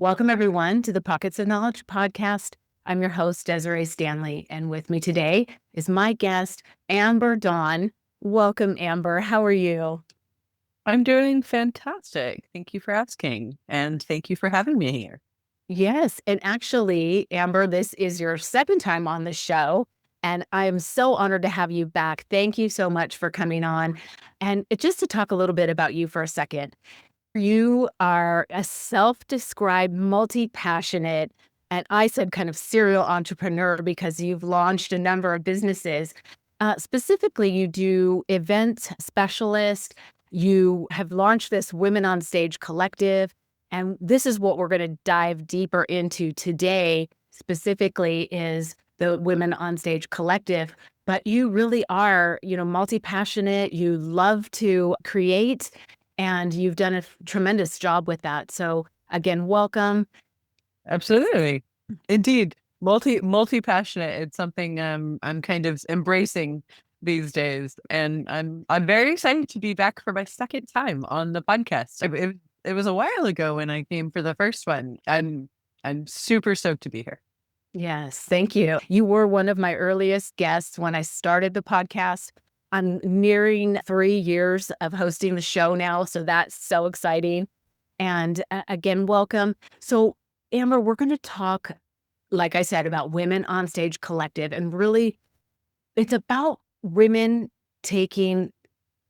Welcome, everyone, to the Pockets of Knowledge podcast. I'm your host, Desiree Stanley, and with me today is my guest, Amber Daughn. Welcome, Amber. How are you? I'm doing fantastic. Thank you for asking. And thank you for having me here. Yes, and actually, Amber, this is your second time on the show, and I am so honored to have you back. Thank you so much for coming on. And just to talk a little bit about you for a second, you are a self-described multi-passionate, and I said kind of serial entrepreneur because you've launched a number of businesses. Specifically, you do event specialist. You have launched this Women on Stage collective, and this is what we're going to dive deeper into today. Specifically, is the Women on Stage collective. But you really are, multi-passionate. You love to create, and you've done a tremendous job with that. So again, welcome. Absolutely. Indeed. Multi passionate. It's something I'm kind of embracing these days. And I'm very excited to be back for my second time on the podcast. It was a while ago when I came for the first one. I'm super stoked to be here. Yes, thank you. You were one of my earliest guests when I started the podcast. I'm nearing 3 years of hosting the show now, so that's so exciting. And again, welcome. So, Amber, we're going to talk, like I said, about Women on Stage Collective. And really, it's about women taking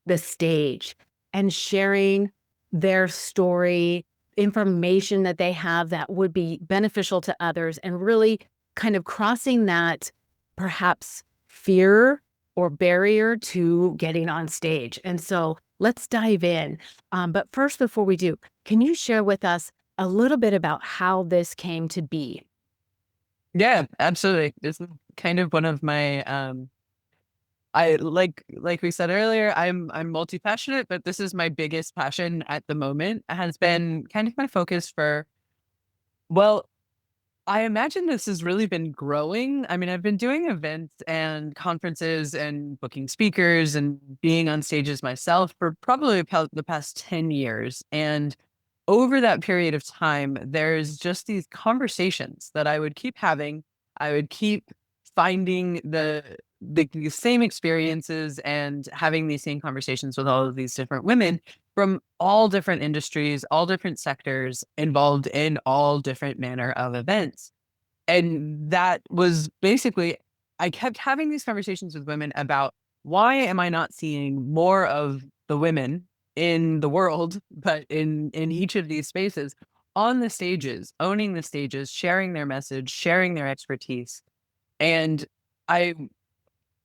the stage and sharing their story, information that they have that would be beneficial to others, and really kind of crossing that perhaps fear or barrier to getting on stage. And so let's dive in. But first, before we do, can you share with us a little bit about how this came to be? Yeah, absolutely. This is kind of one of my I like we said earlier, I'm multi-passionate, but this is my biggest passion at the moment. It has been kind of my focus for, well, I imagine this has really been growing. I mean, I've been doing events and conferences and booking speakers and being on stages myself for probably about the past 10 years. And over that period of time, there's just these conversations that I would keep having. I would keep finding the same experiences and having these same conversations with all of these different women from all different industries, all different sectors, involved in all different manner of events. And that was basically, I kept having these conversations with women about why am I not seeing more of the women in the world, but in each of these spaces on the stages, owning the stages, sharing their message, sharing their expertise. And I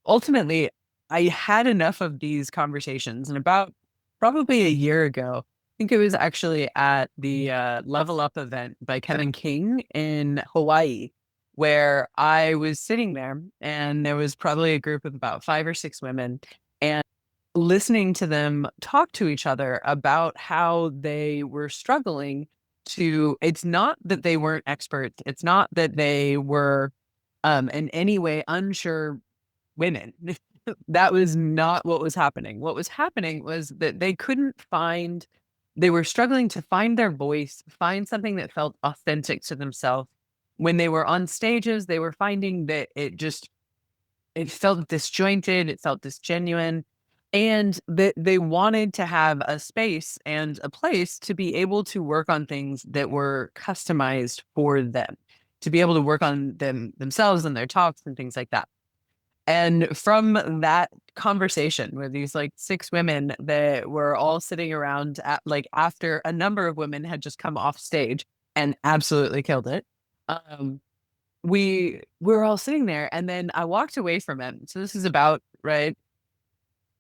ultimately I had enough of these conversations. And about probably a year ago, I think it was actually at the Level Up event by Kevin King in Hawaii, where I was sitting there and there was probably a group of about 5 or 6 women and listening to them talk to each other about how they were struggling to, it's not that they weren't experts, it's not that they were in any way unsure women. That was not what was happening. What was happening was that they were struggling to find their voice, find something that felt authentic to themselves. When they were on stages, they were finding that it felt disjointed, it felt disgenuine, and that they wanted to have a space and a place to be able to work on things that were customized for them, to be able to work on themselves and their talks and things like that. And from that conversation with these like 6 women that were all sitting around at, like after a number of women had just come off stage and absolutely killed it. Um, we were all sitting there and then I walked away from it. So this is about right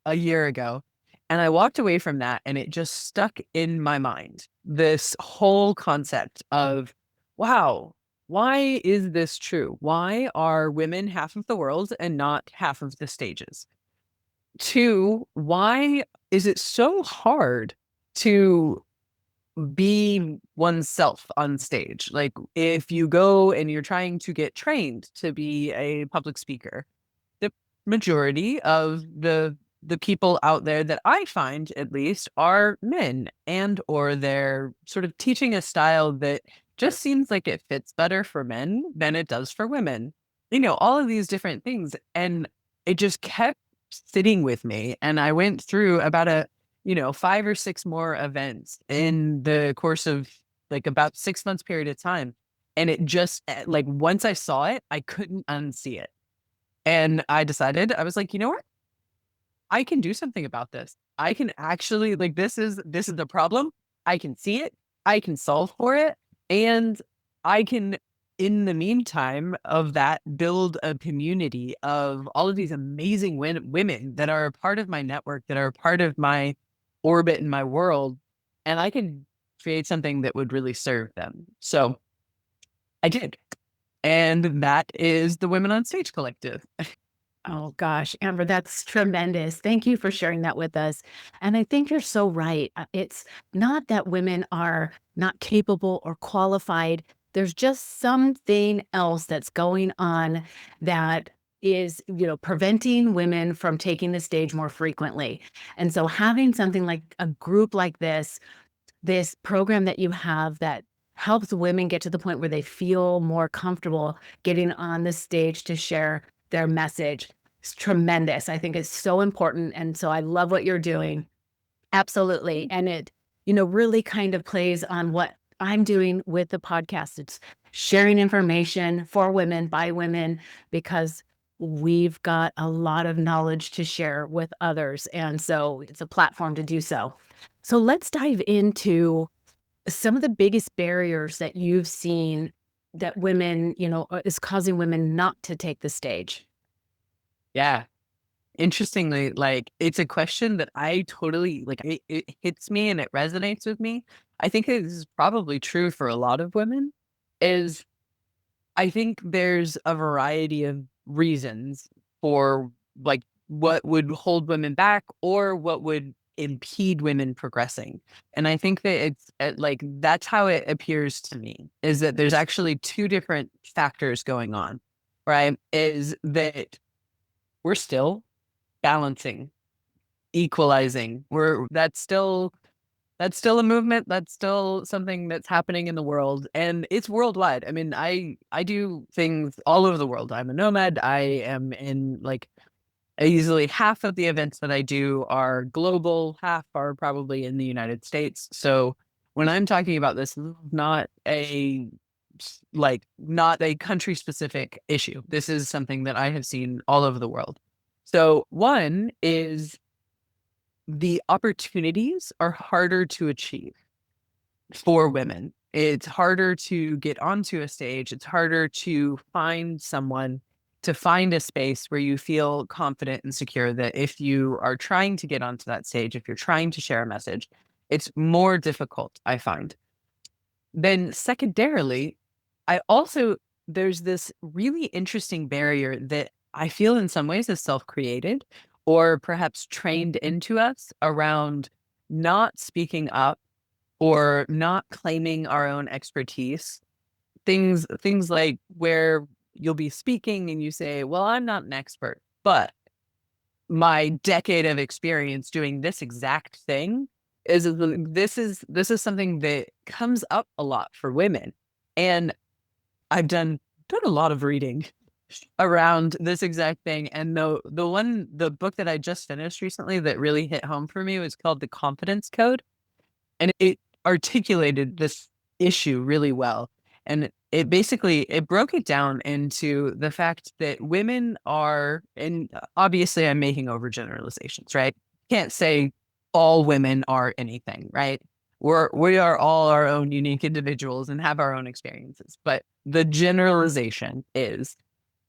a year ago. And I walked away from that and it just stuck in my mind. This whole concept of, wow, why is this true? Why are women half of the world and not half of the stages? Two, why is it so hard to be oneself on stage? Like if you go and you're trying to get trained to be a public speaker, the majority of the people out there that I find at least are men, and or they're sort of teaching a style that just seems like it fits better for men than it does for women. You know, all of these different things. And it just kept sitting with me. And I went through about five or six more events in the course of like about 6 months period of time. And it just like once I saw it, I couldn't unsee it. And I decided, I was like, you know what? I can do something about this. I can actually like this is the problem. I can see it. I can solve for it. And I can, in the meantime of that, build a community of all of these amazing women that are a part of my network, that are a part of my orbit in my world. And I can create something that would really serve them. So I did. And that is the Women on Stage Collective. Oh gosh, Amber, that's tremendous. Thank you for sharing that with us. And I think you're so right. It's not that women are not capable or qualified. There's just something else that's going on that is, preventing women from taking the stage more frequently. And so having something like a group like this program that you have that helps women get to the point where they feel more comfortable getting on the stage to share their message. It's tremendous. I think it's so important. And so I love what you're doing. Absolutely. And it, really kind of plays on what I'm doing with the podcast. It's sharing information for women by women because we've got a lot of knowledge to share with others. And so it's a platform to do so. So let's dive into some of the biggest barriers that you've seen that women, is causing women not to take the stage. Yeah. Interestingly, like it's a question that I totally like it hits me and it resonates with me. I think it is probably true for a lot of women is I think there's a variety of reasons for like what would hold women back or what would impede women progressing. And I think that it's like that's how it appears to me is that there's actually two different factors going on, right? Is that we're still balancing, equalizing. We're that's still a movement. That's still something that's happening in the world, and it's worldwide. I mean, I do things all over the world. I'm a nomad. I am in like easily half of the events that I do are global, half are probably in the United States. So when I'm talking about this, this is not a country specific issue. This is something that I have seen all over the world. So one is the opportunities are harder to achieve for women. It's harder to get onto a stage. It's harder to find someone, to find a space where you feel confident and secure that if you are trying to get onto that stage, if you're trying to share a message, it's more difficult, I find. Then secondarily, I also there's this really interesting barrier that I feel in some ways is self-created or perhaps trained into us around not speaking up or not claiming our own expertise. Things like where you'll be speaking and you say, "Well, I'm not an expert, but my decade of experience doing this exact thing this is something that comes up a lot for women." And I've done a lot of reading around this exact thing. And the book that I just finished recently that really hit home for me was called The Confidence Code. And it articulated this issue really well. And it basically it broke it down into the fact that women are, and obviously I'm making overgeneralizations, right? Can't say all women are anything, right? We are all our own unique individuals and have our own experiences. But the generalization is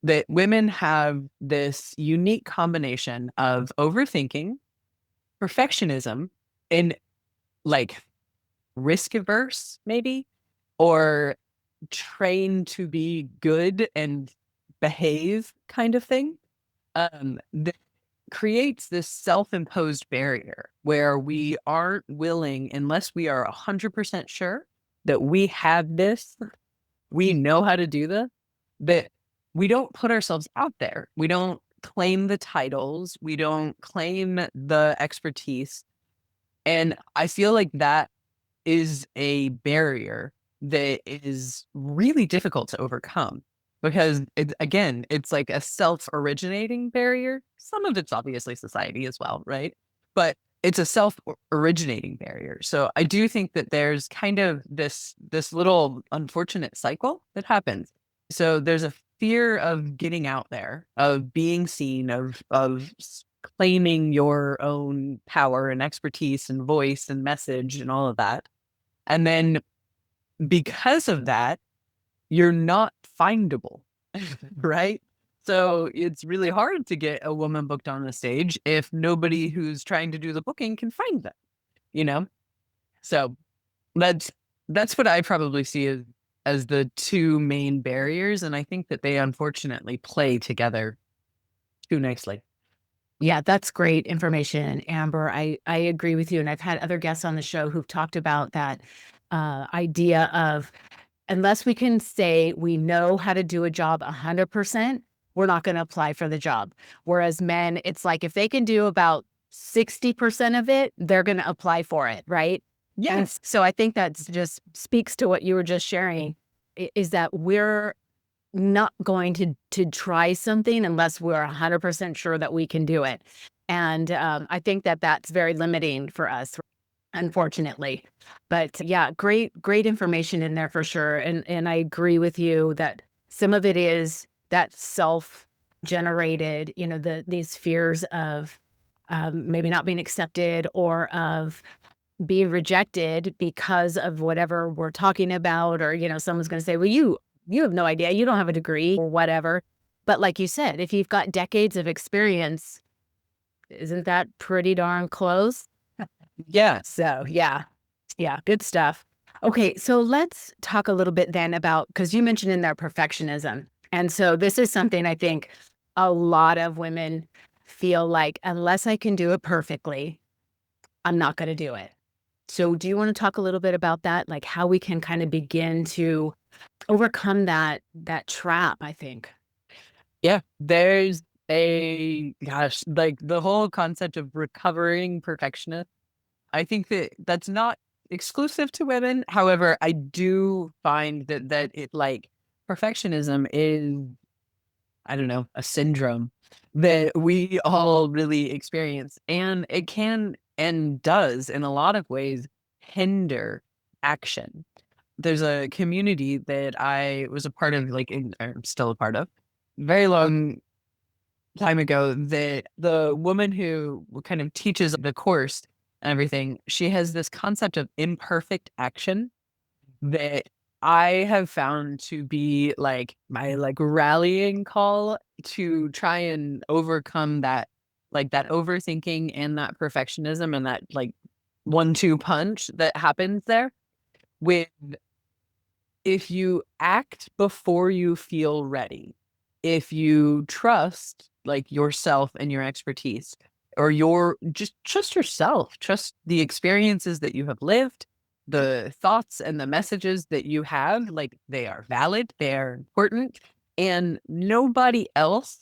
that women have this unique combination of overthinking, perfectionism, and like risk averse, maybe, or trained to be good and behave kind of thing, that creates this self-imposed barrier where we aren't willing, unless we are 100% sure that we have this, we know how to do this, that we don't put ourselves out there. We don't claim the titles. We don't claim the expertise. And I feel like that is a barrier that is really difficult to overcome because it's like a self-originating barrier. Some of it's obviously society as well, right? But it's a self-originating barrier. So I do think that there's kind of this little unfortunate cycle that happens. So there's a fear of getting out there, of being seen, of claiming your own power and expertise and voice and message and all of that. And then because of that, you're not findable, right? So it's really hard to get a woman booked on the stage if nobody who's trying to do the booking can find them, you know? So that's that's what I probably see as the two main barriers. And I think that they unfortunately play together too nicely. Yeah, that's great information, Amber. I agree with you, and I've had other guests on the show who've talked about that, idea of unless we can say we know how to do a job 100%, we're not gonna apply for the job. Whereas men, it's like if they can do about 60% of it, they're gonna apply for it, right? And Yeah. so I think that's just speaks to what you were just sharing, is that we're not going to try something unless we're 100% sure that we can do it. And, I think that that's very limiting for us, unfortunately. But yeah, great information in there for sure. And I agree with you that some of it is that self-generated, these fears of, maybe not being accepted or of being rejected because of whatever we're talking about, or someone's going to say, well, you have no idea, you don't have a degree or whatever. But like you said, if you've got decades of experience, isn't that pretty darn close? Yeah. So yeah, yeah, good stuff. Okay, so let's talk a little bit then about, because you mentioned in there perfectionism, and so this is something I think a lot of women feel like unless I can do it perfectly, I'm not going to do it. So do you want to talk a little bit about that, like how we can kind of begin to overcome that trap, I think? Yeah. There's like the whole concept of recovering perfectionist. I think that that's not exclusive to women. However, I do find that it like perfectionism is, I don't know, a syndrome that we all really experience. And it can and does in a lot of ways hinder action. There's a community that I was a part of, like, or I'm still a part of, very long time ago, that the woman who kind of teaches the course and everything, she has this concept of imperfect action that I have found to be like my like rallying call to try and overcome that, like that overthinking and that perfectionism and that like 1-2 punch that happens there with, if you act before you feel ready, if you trust like yourself and your expertise, or your just yourself, trust the experiences that you have lived, the thoughts and the messages that you have, like they are valid, they are important, and nobody else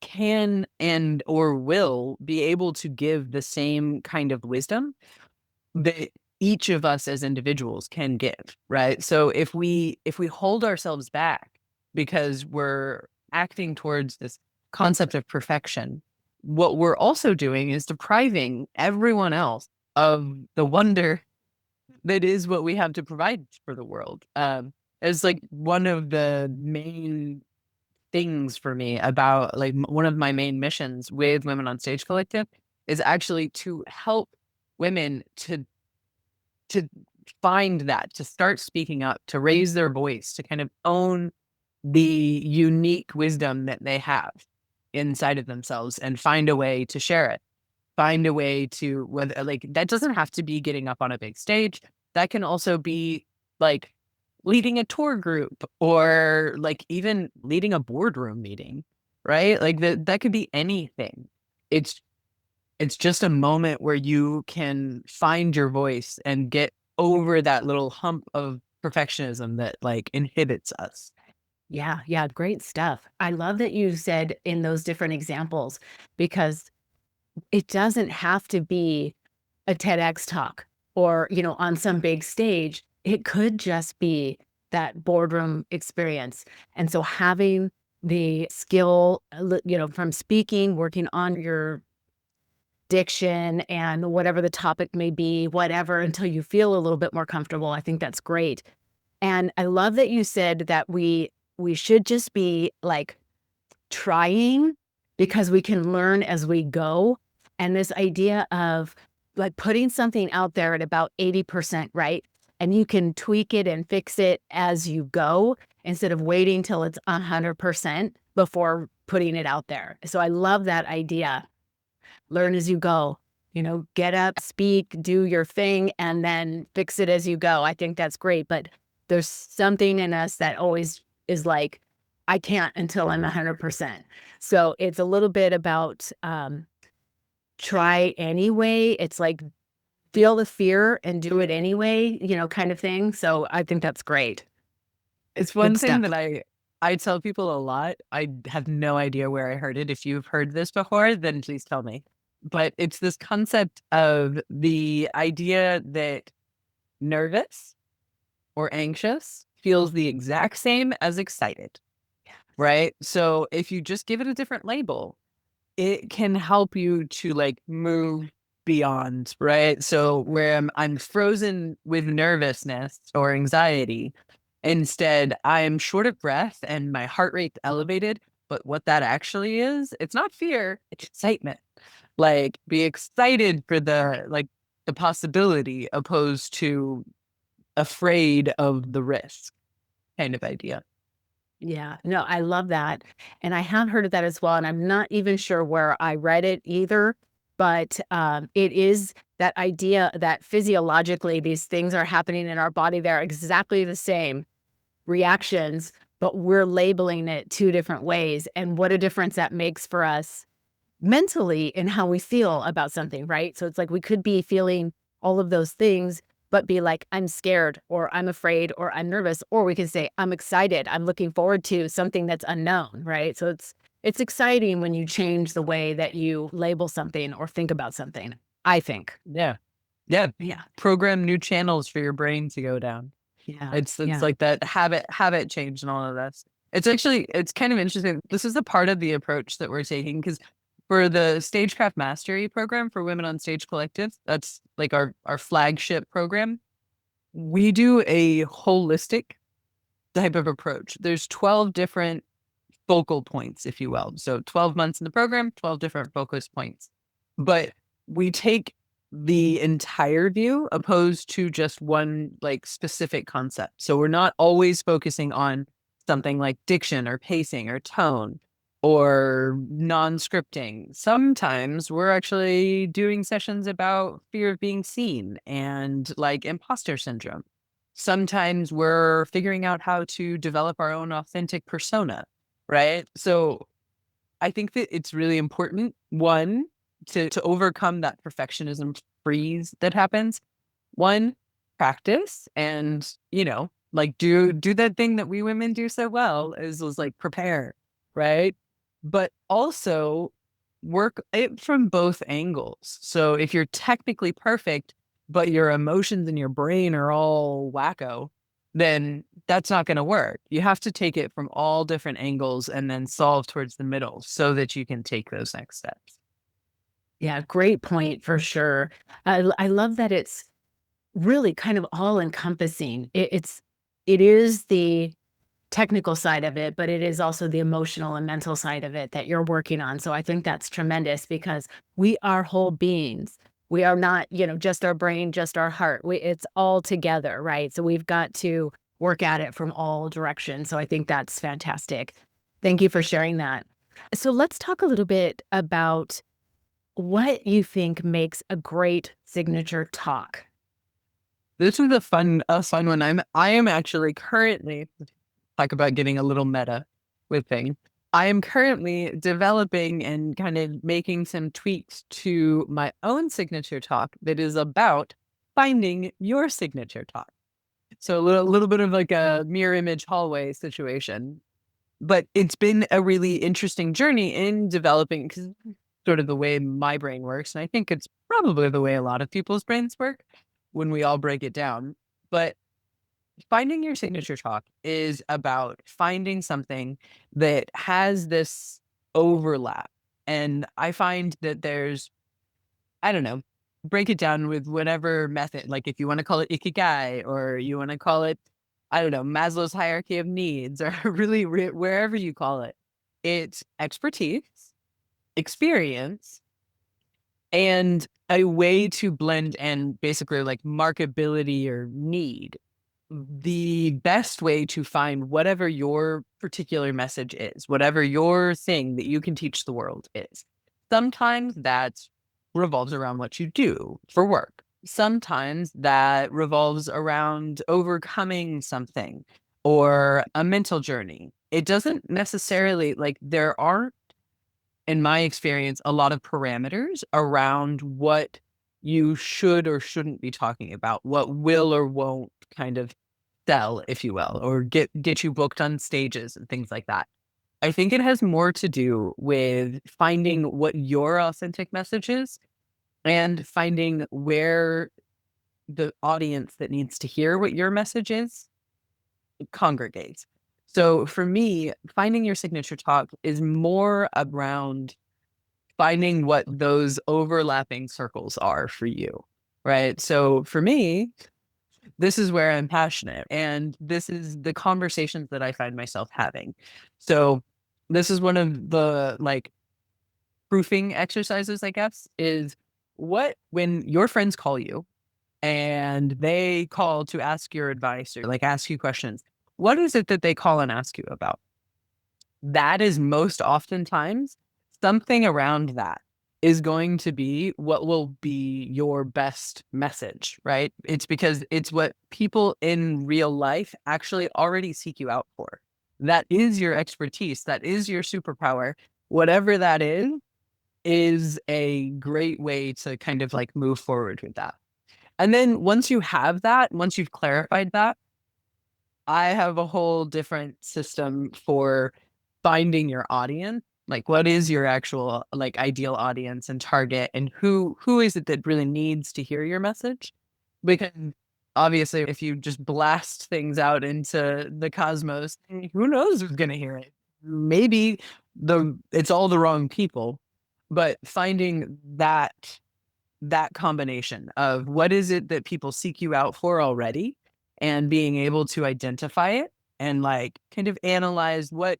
can and or will be able to give the same kind of wisdom that each of us as individuals can give, right? So if we hold ourselves back because we're acting towards this concept of perfection, what we're also doing is depriving everyone else of the wonder that is what we have to provide for the world. It's like one of the main things for me about like one of my main missions with Women on Stage Collective is actually to help women to find that, to start speaking up, to raise their voice, to kind of own the unique wisdom that they have inside of themselves and find a way to share it. Find a way to, whether like that doesn't have to be getting up on a big stage. That can also be like leading a tour group or like even leading a boardroom meeting, right? Like that could be anything. It's it's just a moment where you can find your voice and get over that little hump of perfectionism that like inhibits us. Yeah, yeah, great stuff. I love that you said in those different examples, because it doesn't have to be a TEDx talk or, on some big stage. it could just be that boardroom experience. And so having the skill, from speaking, working on your diction and whatever the topic may be, whatever, until you feel a little bit more comfortable. I think that's great. And I love that you said that we should just be like trying because we can learn as we go. And this idea of like putting something out there at about 80%, right? And you can tweak it and fix it as you go instead of waiting till it's 100% before putting it out there. So I love that idea. Learn as you go. Get up, speak, do your thing, and then fix it as you go. I think that's great. But there's something in us that always is like, I can't until I'm 100%. So it's a little bit about try anyway. It's like feel the fear and do it anyway, kind of thing. So I think that's great. It's Good one thing stuff. that I tell people a lot. I have no idea where I heard it. If you've heard this before, then please tell me. But it's this concept of the idea that nervous or anxious feels the exact same as excited, right? So if you just give it a different label, it can help you to like move beyond, right? So where I'm frozen with nervousness or anxiety, instead I'm short of breath and my heart rate's elevated. But what that actually is, it's not fear, it's excitement. Like be excited for the possibility opposed to afraid of the risk kind of idea. Yeah, no, I love that. And I have heard of that as well. And I'm not even sure where I read it either, but it is that idea that physiologically these things are happening in our body. They're exactly the same reactions, but we're labeling it two different ways. And what a difference that makes for us mentally in how we feel about something, right? So it's like we could be feeling all of those things, but be like, I'm scared or I'm afraid or I'm nervous. Or we can say, I'm excited. I'm looking forward to something that's unknown, right? So it's exciting when you change the way that you label something or think about something, I think. Yeah. Yeah. Yeah. Program new channels for your brain to go down. Yeah. It's Yeah. like that habit change and all of that. It's kind of interesting. This is a part of the approach that we're taking because for the Stagecraft Mastery program for Women on Stage Collective, that's like our flagship program. We do a holistic type of approach. There's 12 different focal points, if you will. So 12 months in the program, 12 different focus points. But we take the entire view opposed to just one like specific concept. So we're not always focusing on something like diction or pacing or tone or non-scripting. Sometimes we're actually doing sessions about fear of being seen and like imposter syndrome. Sometimes we're figuring out how to develop our own authentic persona, right? So I think that it's really important, one, to overcome that perfectionism freeze that happens. One, practice and, like do that thing that we women do so well is was like prepare, right? But also work it from both angles. So if you're technically perfect, but your emotions and your brain are all wacko, then that's not going to work. You have to take it from all different angles and then solve towards the middle so that you can take those next steps. Yeah. Great point for sure. I love that it's really kind of all encompassing. It is the technical side of it, but it is also the emotional and mental side of it that you're working on. So I think that's tremendous because we are whole beings. We are not, just our brain, just our heart. It's all together, right? So we've got to work at it from all directions. So I think that's fantastic. Thank you for sharing that. So let's talk a little bit about what you think makes a great signature talk. This was a fun one. I am actually currently talk about getting a little meta with things. I am currently developing and kind of making some tweaks to my own signature talk that is about finding your signature talk. So a little bit of like a mirror image hallway situation. But it's been a really interesting journey in developing because sort of the way my brain works. And I think it's probably the way a lot of people's brains work when we all break it down. But finding your signature talk is about finding something that has this overlap. And I find that there's, I don't know, break it down with whatever method. Like if you want to call it ikigai, or you want to call it, I don't know, Maslow's hierarchy of needs, or really wherever you call it, it's expertise, experience, and a way to blend and basically like markability or need. The best way to find whatever your particular message is, whatever your thing that you can teach the world is. Sometimes that revolves around what you do for work. Sometimes that revolves around overcoming something or a mental journey. It doesn't necessarily, like, there aren't, in my experience, a lot of parameters around what you should or shouldn't be talking about, what will or won't kind of sell, if you will, or get you booked on stages and things like that. I think it has more to do with finding what your authentic message is and finding where the audience that needs to hear what your message is congregates. So for me, finding your signature talk is more around finding what those overlapping circles are for you, right? So for me, this is where I'm passionate, and this is the conversations that I find myself having. So this is one of the like proofing exercises, I guess, is what when your friends call you and they call to ask your advice or like ask you questions, what is it that they call and ask you about? That is most oftentimes something around that is going to be what will be your best message, right? It's because it's what people in real life actually already seek you out for. That is your expertise. That is your superpower. Whatever that is a great way to kind of like move forward with that. And then once you have that, once you've clarified that, I have a whole different system for finding your audience. Like what is your actual like ideal audience and target, and who is it that really needs to hear your message? Because obviously if you just blast things out into the cosmos, who knows who's going to hear it? Maybe it's all the wrong people, but finding that combination of what is it that people seek you out for already, and being able to identify it and like kind of analyze what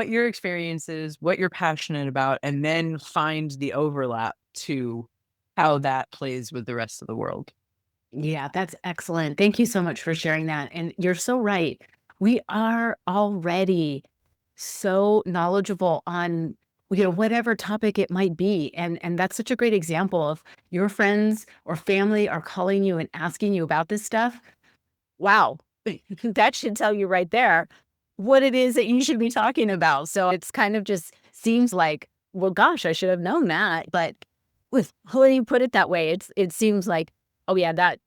your experience is, what you're passionate about, and then find the overlap to how that plays with the rest of the world. Yeah, that's excellent. Thank you so much for sharing that. And you're so right. We are already so knowledgeable on, whatever topic it might be. And that's such a great example of your friends or family are calling you and asking you about this stuff. Wow. That should tell you right there what it is that you should be talking about. So it's kind of just seems like, well, gosh, I should have known that. But when you put it that way, it seems like, oh yeah, that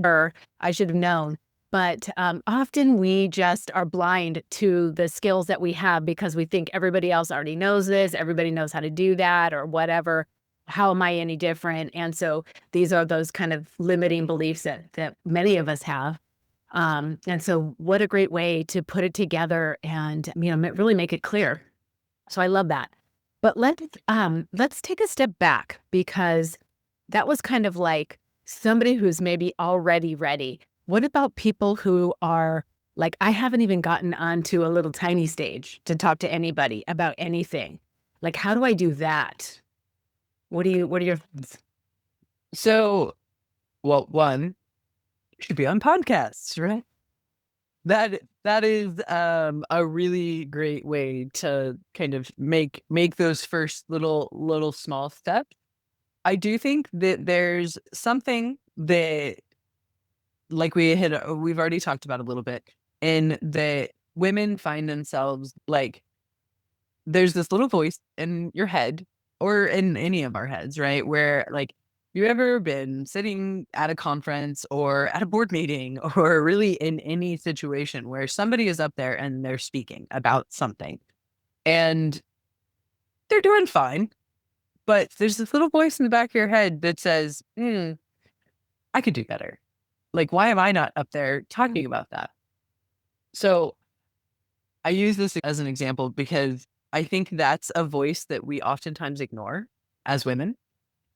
or I should have known. But often we just are blind to the skills that we have because we think everybody else already knows this, everybody knows how to do that, or whatever. How am I any different? And so these are those kind of limiting beliefs that many of us have. And so what a great way to put it together and really make it clear. So I love that. But let's take a step back because that was kind of like somebody who's maybe already ready. What about people who are like, I haven't even gotten onto a little tiny stage to talk to anybody about anything. Like, how do I do that? What are your thoughts? So, well, one should be on podcasts, right? That is a really great way to kind of make those first little small steps. I do think that there's something that like we've already talked about a little bit, in that women find themselves like there's this little voice in your head or in any of our heads, right? Where like you ever been sitting at a conference or at a board meeting or really in any situation where somebody is up there and they're speaking about something and they're doing fine, but there's this little voice in the back of your head that says, I could do better. Like, why am I not up there talking about that? So I use this as an example because I think that's a voice that we oftentimes ignore as women.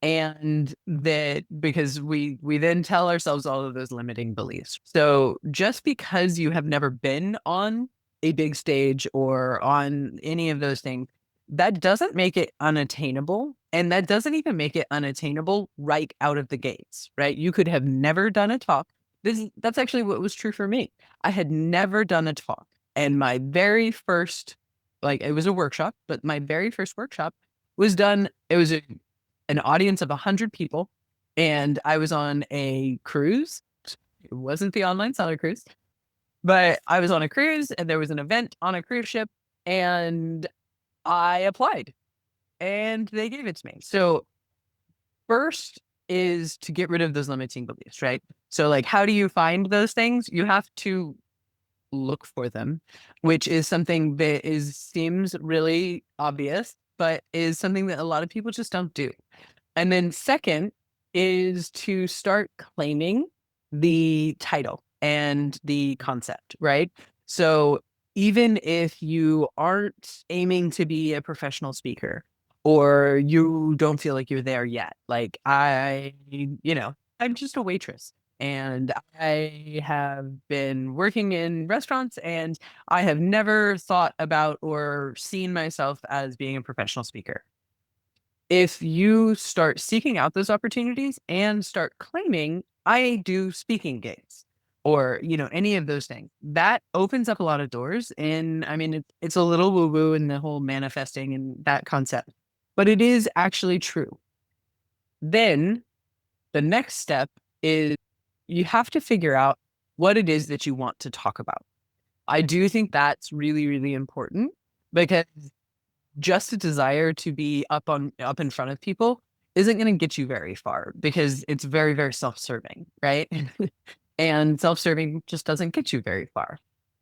And that because we then tell ourselves all of those limiting beliefs. So just because you have never been on a big stage or on any of those things, that doesn't make it unattainable. And that doesn't even make it unattainable right out of the gates, right? You could have never done a talk. That's actually what was true for me. I had never done a talk. And my very first, like it was a workshop, but my very first workshop was done. It was an audience of 100 people, and I was on a cruise. It wasn't the online seller cruise, but I was on a cruise, and there was an event on a cruise ship, and I applied, and they gave it to me. So first is to get rid of those limiting beliefs, right? So like, how do you find those things? You have to look for them, which is something that seems really obvious, but is something that a lot of people just don't do. And then second is to start claiming the title and the concept, right? So even if you aren't aiming to be a professional speaker or you don't feel like you're there yet, like I'm just a waitress and I have been working in restaurants and I have never thought about or seen myself as being a professional speaker. If you start seeking out those opportunities and start claiming, I do speaking gigs or, any of those things, that opens up a lot of doors. And I mean, it's a little woo woo in the whole manifesting and that concept, but it is actually true. Then the next step is you have to figure out what it is that you want to talk about. I do think that's really, really important because just a desire to be up in front of people isn't going to get you very far because it's very, very self-serving, right? And self-serving just doesn't get you very far.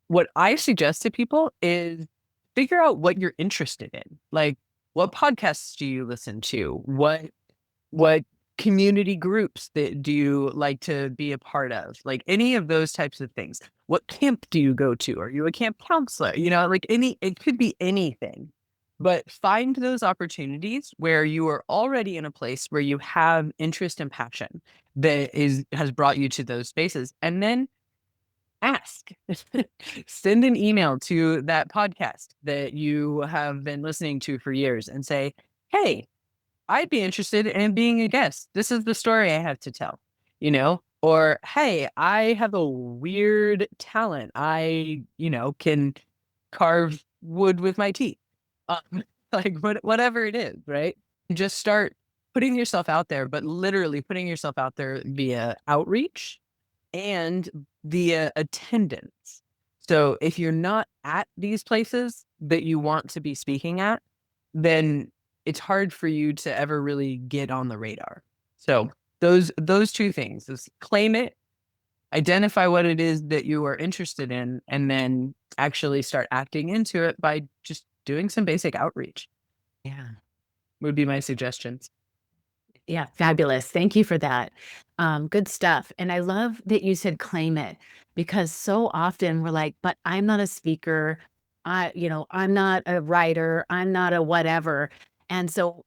What I suggest to people is figure out what you're interested in. Like, what podcasts do you listen to? What community groups that do you like to be a part of? Like any of those types of things. What camp do you go to? Are you a camp counselor? Like it could be anything. But find those opportunities where you are already in a place where you have interest and passion that has brought you to those spaces. And then ask. Send an email to that podcast that you have been listening to for years and say, hey, I'd be interested in being a guest. This is the story I have to tell, Or, hey, I have a weird talent. I, can carve wood with my teeth. Like whatever it is, right? Just start putting yourself out there, but literally putting yourself out there via outreach and via attendance. So if you're not at these places that you want to be speaking at, then it's hard for you to ever really get on the radar. So those two things is claim it, identify what it is that you are interested in, and then actually start acting into it by just doing some basic outreach Yeah. would be my suggestions. Yeah, fabulous. Thank you for that. Good stuff. And I love that you said claim it because so often we're like, but I'm not a speaker. I'm not a writer. I'm not a whatever. And so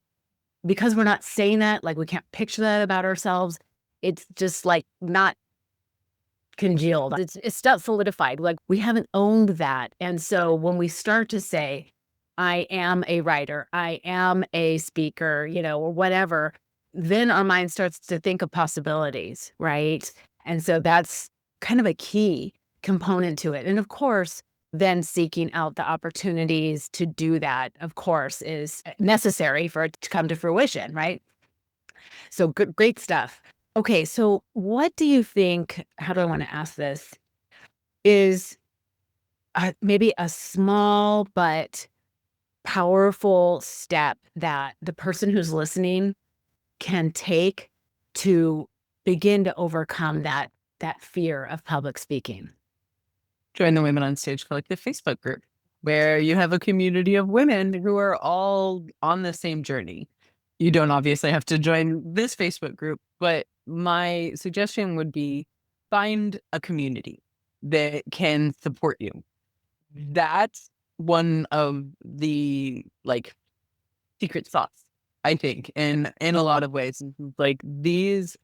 because we're not saying that, like we can't picture that about ourselves, it's just like not congealed. It's not solidified. Like we haven't owned that. And so when we start to say, I am a writer, I am a speaker, or whatever, then our mind starts to think of possibilities, right? And so that's kind of a key component to it. And of course, then seeking out the opportunities to do that, of course, is necessary for it to come to fruition, right? So good, great stuff. Okay, so what do you think? How do I want to ask this? Is maybe a small but powerful step that the person who's listening can take to begin to overcome that fear of public speaking? Join the Women on Stage Collective Facebook group, where you have a community of women who are all on the same journey. You don't obviously have to join this Facebook group, but my suggestion would be find a community that can support you. That's one of the like secret sauce, I think, in a lot of ways. Like these,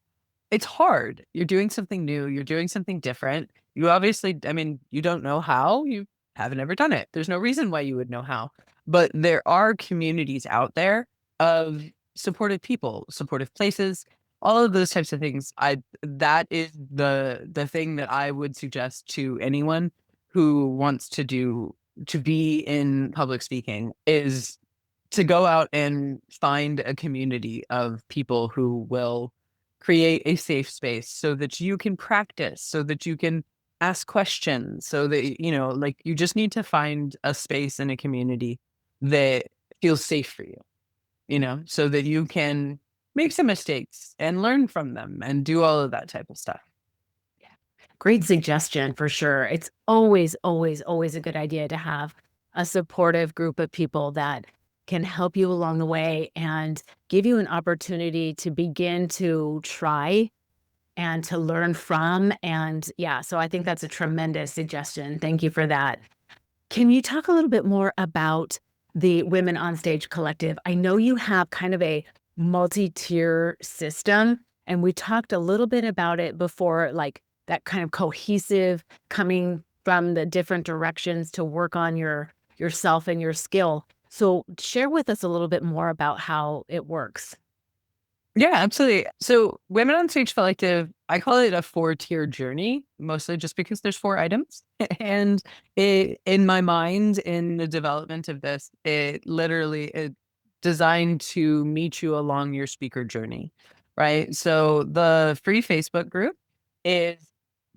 it's hard. You're doing something new, you're doing something different. You obviously, I mean, you don't know how, you haven't ever done it. There's no reason why you would know how. But there are communities out there of supportive people, supportive places, all of those types of things. I That is the thing that I would suggest to anyone who wants to be in public speaking is to go out and find a community of people who will create a safe space so that you can practice, so that you can ask questions, so that, like you just need to find a space in a community that feels safe for you, so that you can make some mistakes and learn from them and do all of that type of stuff. Great suggestion for sure. It's always, always, always a good idea to have a supportive group of people that can help you along the way and give you an opportunity to begin to try and to learn from. And yeah, so I think that's a tremendous suggestion. Thank you for that. Can you talk a little bit more about the Women on Stage Collective? I know you have kind of a multi-tier system, and we talked a little bit about it before, like that kind of cohesive coming from the different directions to work on yourself and your skill. So share with us a little bit more about how it works. Yeah, absolutely. So, Women on Stage Collective, I call it a four-tier journey, mostly just because there's four items. And in my mind, in the development of this, it literally is designed to meet you along your speaker journey, right? So, the free Facebook group is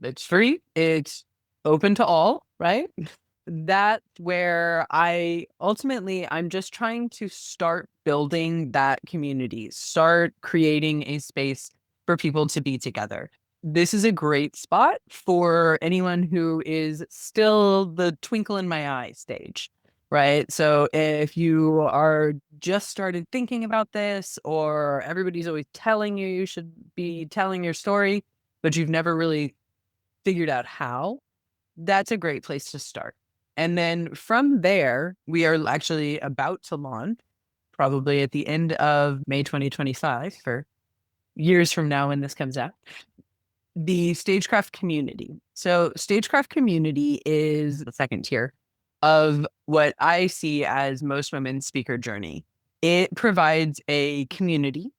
it's free, it's open to all, right? That's where I'm just trying to start building that community, start creating a space for people to be together. This is a great spot for anyone who is still the twinkle in my eye stage, right? So if you are just started thinking about this, or everybody's always telling you you should be telling your story, but you've never really figured out how, that's a great place to start. And then from there, we are actually about to launch, probably at the end of May 2025, for years from now when this comes out, the Stagecraft community. So, Stagecraft community is the second tier of what I see as most women's speaker journey. It provides a community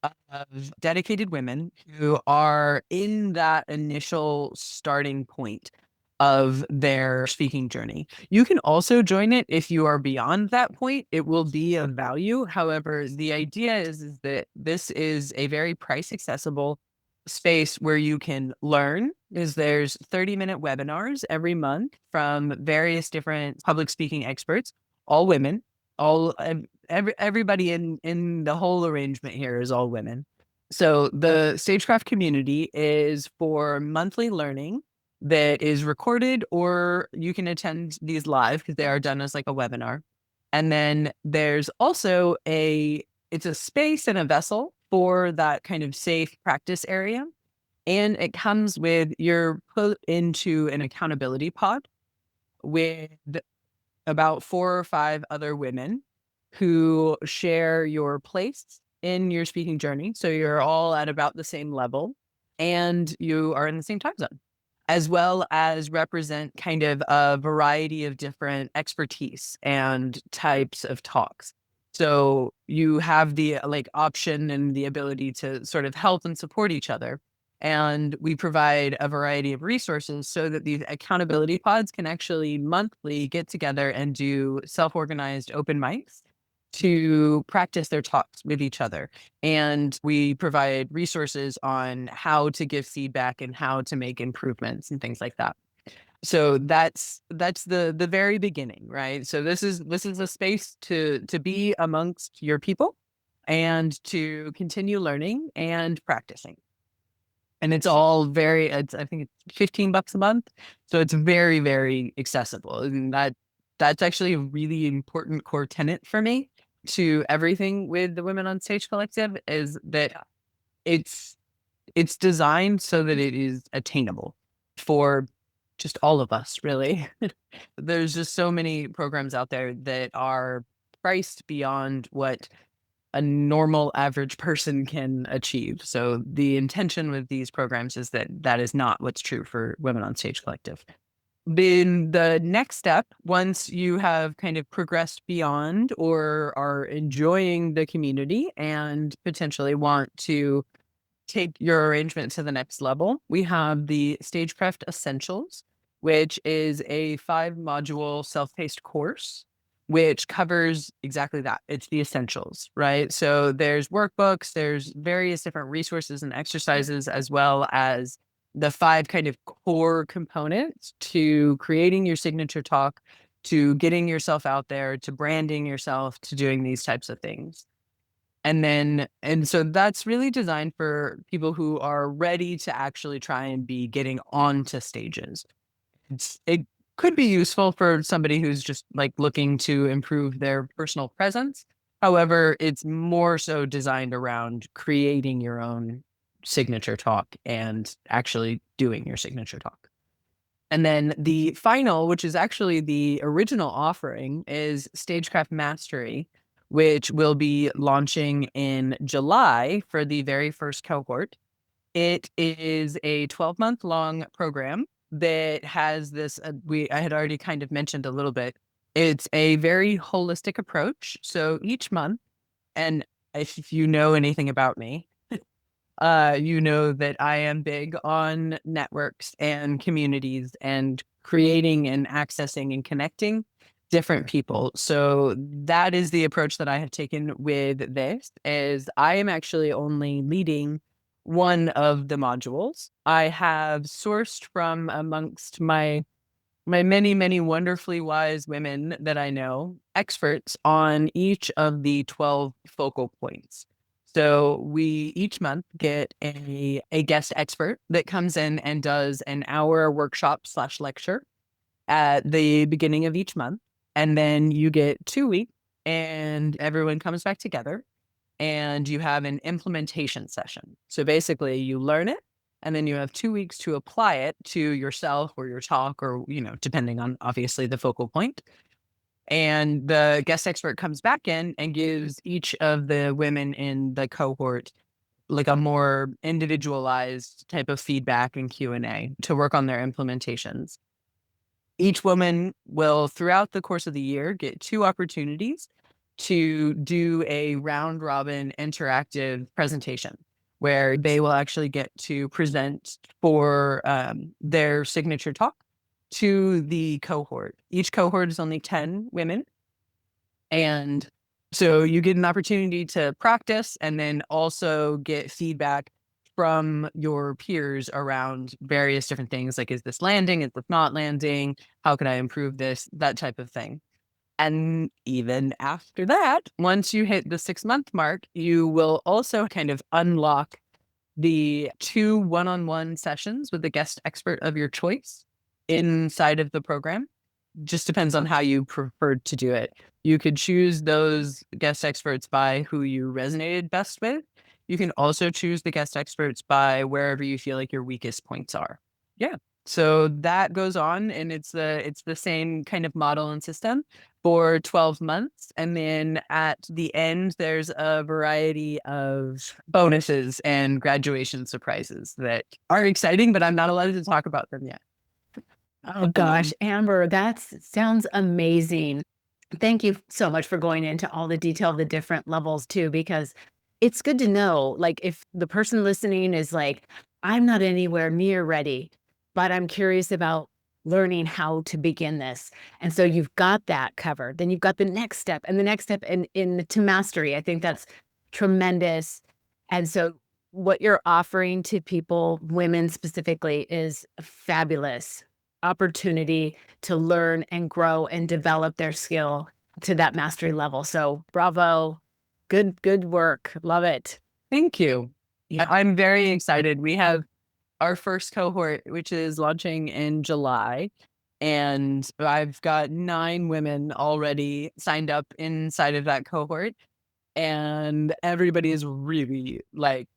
of dedicated women who are in that initial starting point of their speaking journey. You can also join it if you are beyond that point. It will be of value. However, the idea is that this is a very price accessible space where you can learn. Is there's 30-minute webinars every month from various different public speaking experts, all women, all everybody in the whole arrangement here is all women. So the Stagecraft community is for monthly learning that is recorded, or you can attend these live because they are done as like a webinar. And then there's also it's a space and a vessel for that kind of safe practice area. And it comes with, you're put into an accountability pod with about four or five other women who share your place in your speaking journey. So you're all at about the same level and you are in the same time zone, as well as represent kind of a variety of different expertise and types of talks. So you have the like option and the ability to sort of help and support each other. And we provide a variety of resources so that these accountability pods can actually monthly get together and do self-organized open mics to practice their talks with each other. And we provide resources on how to give feedback and how to make improvements and things like that. So that's the very beginning, right? So this is a space to be amongst your people and to continue learning and practicing. And it's all I think it's $15 a month. So it's very, very accessible. And that's actually a really important core tenet for me to everything with the Women on Stage Collective, is that it's it's designed so that it is attainable for just all of us, really. There's just so many programs out there that are priced beyond what a normal average person can achieve. So the intention with these programs is that that is not what's true for Women on Stage Collective. Then the next step, once you have kind of progressed beyond or are enjoying the community and potentially want to take your arrangement to the next level, we have the Stagecraft Essentials, which is a 5-module self-paced course, which covers exactly that. It's the essentials, right? So there's workbooks, there's various different resources and exercises, as well as the 5 kind of core components to creating your signature talk, to getting yourself out there, to branding yourself, to doing these types of things. And so that's really designed for people who are ready to actually try and be getting onto stages. It could be useful for somebody who's just like looking to improve their personal presence. However, it's more so designed around creating your own signature talk and actually doing your signature talk. And then the final, which is actually the original offering, is Stagecraft Mastery, which will be launching in July for the very first cohort. It is a 12-month long program that has this, I had already kind of mentioned a little bit. It's a very holistic approach. So each month, and if you know anything about me, you know that I am big on networks and communities and creating and accessing and connecting different people. So that is the approach that I have taken with this is I am actually only leading one of the modules. I have sourced from amongst my many, many wonderfully wise women that I know, experts on each of the 12 focal points. So we each month get a guest expert that comes in and does an hour workshop slash lecture at the beginning of each month. And then you get 2 weeks and everyone comes back together and you have an implementation session. So basically you learn it and then you have 2 weeks to apply it to yourself or your talk or, depending on obviously the focal point. And the guest expert comes back in and gives each of the women in the cohort like a more individualized type of feedback and Q&A to work on their implementations. Each woman will, throughout the course of the year, get 2 opportunities to do a round robin interactive presentation where they will actually get to present for their signature talk to the cohort. Each cohort is only 10 women. And so you get an opportunity to practice and then also get feedback from your peers around various different things like, is this landing? Is this not landing? How can I improve this? That type of thing. And even after that, once you hit the 6-month mark, you will also kind of unlock the 2 one-on-one sessions with the guest expert of your choice inside of the program. Just depends on how you preferred to do it. You could choose those guest experts by who you resonated best with. You can also choose the guest experts by wherever you feel like your weakest points are. Yeah. So that goes on and it's the same kind of model and system for 12 months. And then at the end, there's a variety of bonuses and graduation surprises that are exciting, but I'm not allowed to talk about them yet. Oh gosh, Amber, that sounds amazing. Thank you so much for going into all the detail of the different levels too, because it's good to know, like, if the person listening is like, I'm not anywhere near ready, but I'm curious about learning how to begin this. And so you've got that covered. Then you've got the next step and the next step in to mastery. I think that's tremendous. And so what you're offering to people, women specifically, is fabulous opportunity to learn and grow and develop their skill to that mastery level. So bravo. Good work. Love it. Thank you. Yeah. I'm very excited. We have our first cohort, which is launching in July. And I've got 9 women already signed up inside of that cohort. And everybody is really like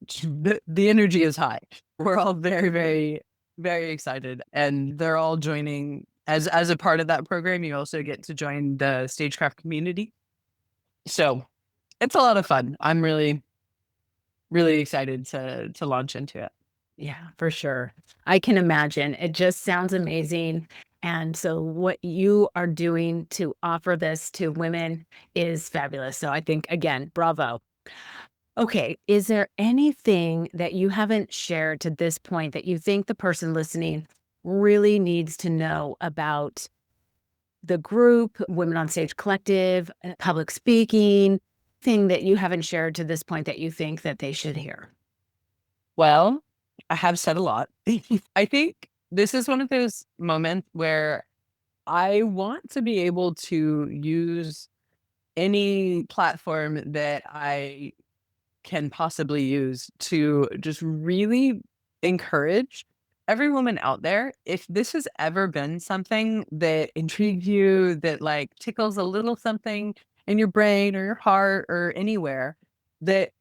the energy is high. We're all very, very, very excited, and they're all joining as a part of that program. You also get to join the stagecraft community, so it's a lot of fun. I'm really, really excited to launch into it. Yeah, for sure. I can imagine. It just sounds amazing. And so, what you are doing to offer this to women is fabulous. So, I think, again, bravo. Okay. Is there anything that you haven't shared to this point that you think the person listening really needs to know about the group, Women on Stage Collective, public speaking, thing that you haven't shared to this point that you think that they should hear? Well, I have said a lot. I think this is one of those moments where I want to be able to use any platform that I can possibly use to just really encourage every woman out there. If this has ever been something that intrigues you, that like tickles a little something in your brain or your heart or anywhere, that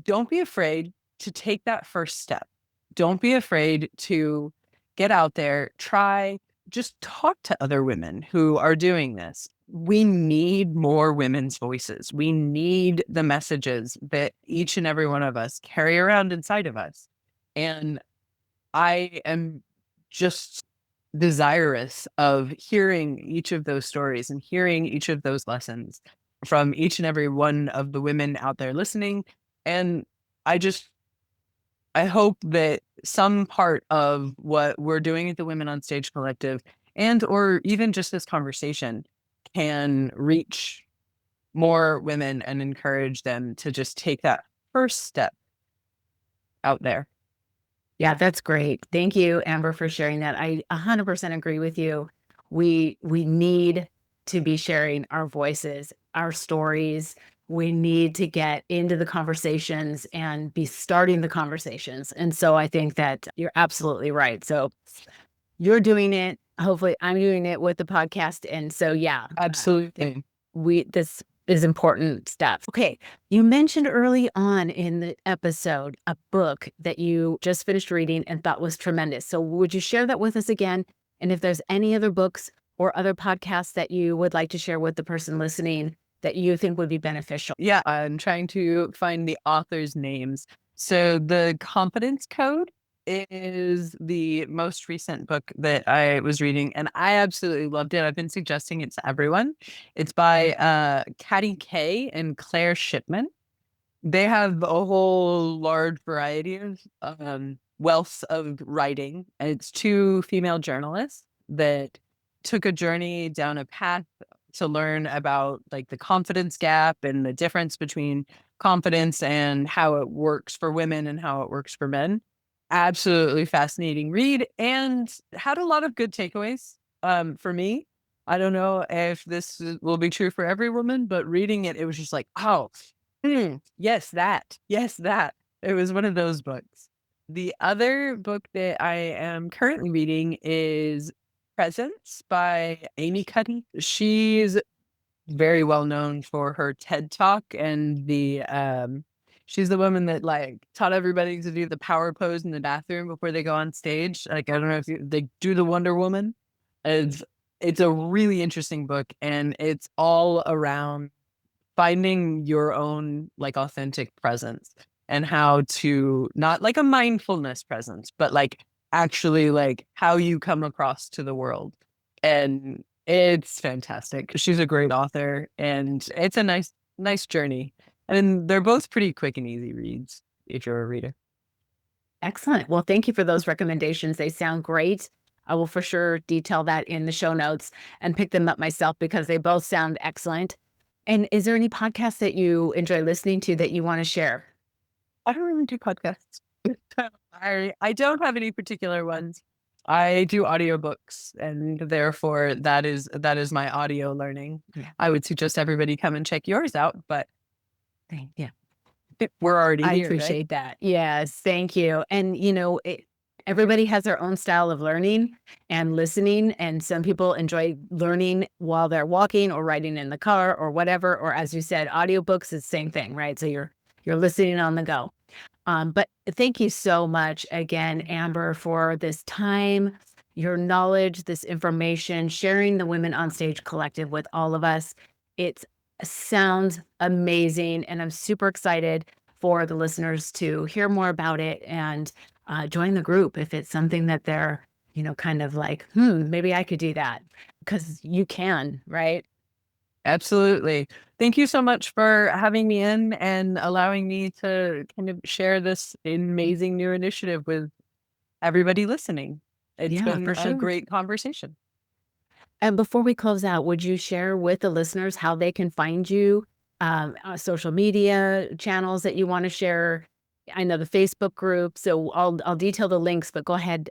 don't be afraid to take that first step. Don't be afraid to get out there, try, just talk to other women who are doing this. We need more women's voices. We need the messages that each and every one of us carry around inside of us. And I am just desirous of hearing each of those stories and hearing each of those lessons from each and every one of the women out there listening. And I just, I hope that some part of what we're doing at the Women on Stage Collective and or even just this conversation can reach more women and encourage them to just take that first step out there. Yeah, that's great. Thank you, Amber, for sharing that. I 100% agree with you. We need to be sharing our voices, our stories. We need to get into the conversations and be starting the conversations. And so I think that you're absolutely right. So you're doing it. Hopefully, I'm doing it with the podcast. And so, yeah, Absolutely. this is important stuff. Okay. You mentioned early on in the episode a book that you just finished reading and thought was tremendous. So would you share that with us again? And if there's any other books or other podcasts that you would like to share with the person listening that you think would be beneficial? Yeah, I'm trying to find the authors' names. So the Confidence Code is the most recent book that I was reading, and I absolutely loved it. I've been suggesting it to everyone. It's by Caddy Kay and Claire Shipman. They have a whole large variety of wealth of writing, and it's two female journalists that took a journey down a path to learn about like the confidence gap and the difference between confidence and how it works for women and how it works for men. Absolutely fascinating read and had a lot of good takeaways for me. I don't know if will be true for every woman, but reading it, it was just like, oh, yes, that. Yes, that. It was one of those books. The other book that I am currently reading is Presence by Amy Cuddy. She's very well known for her TED Talk and she's the woman that like taught everybody to do the power pose in the bathroom before they go on stage. Like I don't know if they do the Wonder Woman. It's it's a really interesting book and it's all around finding your own like authentic presence and how to not like a mindfulness presence, but like actually like how you come across to the world. And it's fantastic. She's a great author and it's a nice journey. And they're both pretty quick and easy reads if you're a reader. Excellent. Well, thank you for those recommendations. They sound great. I will for sure detail that in the show notes and pick them up myself because they both sound excellent. And is there any podcast that you enjoy listening to that you want to share? I don't really do podcasts. I don't have any particular ones. I do audiobooks and therefore that is my audio learning. Yeah. I would suggest everybody come and check yours out, but Yeah. we're already I here, right? appreciate that. Yes, thank you. And everybody has their own style of learning and listening, and some people enjoy learning while they're walking or riding in the car or whatever. Or as you said, audiobooks is the same thing, right? So you're listening on the go. But thank you so much again, Amber, for this time, your knowledge, this information, sharing the Women on Stage Collective with all of us. It sounds amazing, and I'm super excited for the listeners to hear more about it and join the group if it's something that they're, kind of like, maybe I could do that because you can, right? Absolutely. Thank you so much for having me in and allowing me to kind of share this amazing new initiative with everybody listening. It's Yeah, been for a sure. great conversation. And before we close out, would you share with the listeners how they can find you, social media channels that you want to share? I know the Facebook group, so I'll detail the links, but go ahead.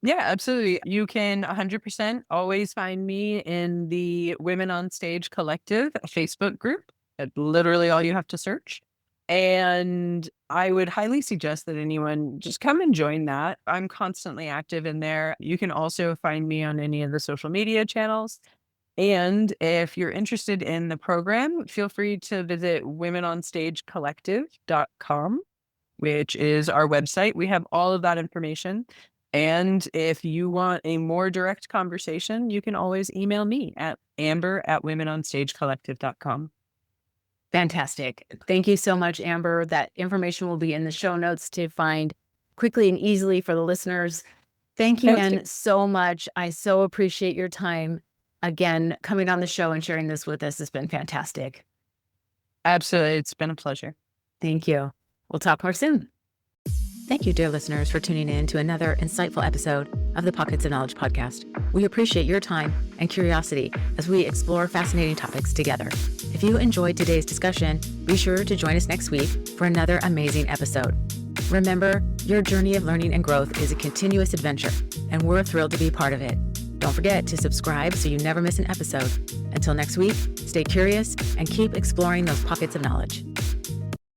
Yeah, absolutely. You can 100% always find me in the Women on Stage Collective Facebook group. That's literally all you have to search. And I would highly suggest that anyone just come and join that. I'm constantly active in there. You can also find me on any of the social media channels. And if you're interested in the program, feel free to visit womenonstagecollective.com, which is our website. We have all of that information. And if you want a more direct conversation, you can always email me at amber@womenonstagecollective.com. Fantastic. Thank you so much, Amber. That information will be in the show notes to find quickly and easily for the listeners. Thank you Fantastic. again so much. I so appreciate your time. Again, coming on the show and sharing this with us has been fantastic. Absolutely. It's been a pleasure. Thank you. We'll talk more soon. Thank you, dear listeners, for tuning in to another insightful episode of the Pockets of Knowledge podcast. We appreciate your time and curiosity as we explore fascinating topics together. If you enjoyed today's discussion, be sure to join us next week for another amazing episode. Remember, your journey of learning and growth is a continuous adventure, and we're thrilled to be part of it. Don't forget to subscribe so you never miss an episode. Until next week, stay curious and keep exploring those pockets of knowledge.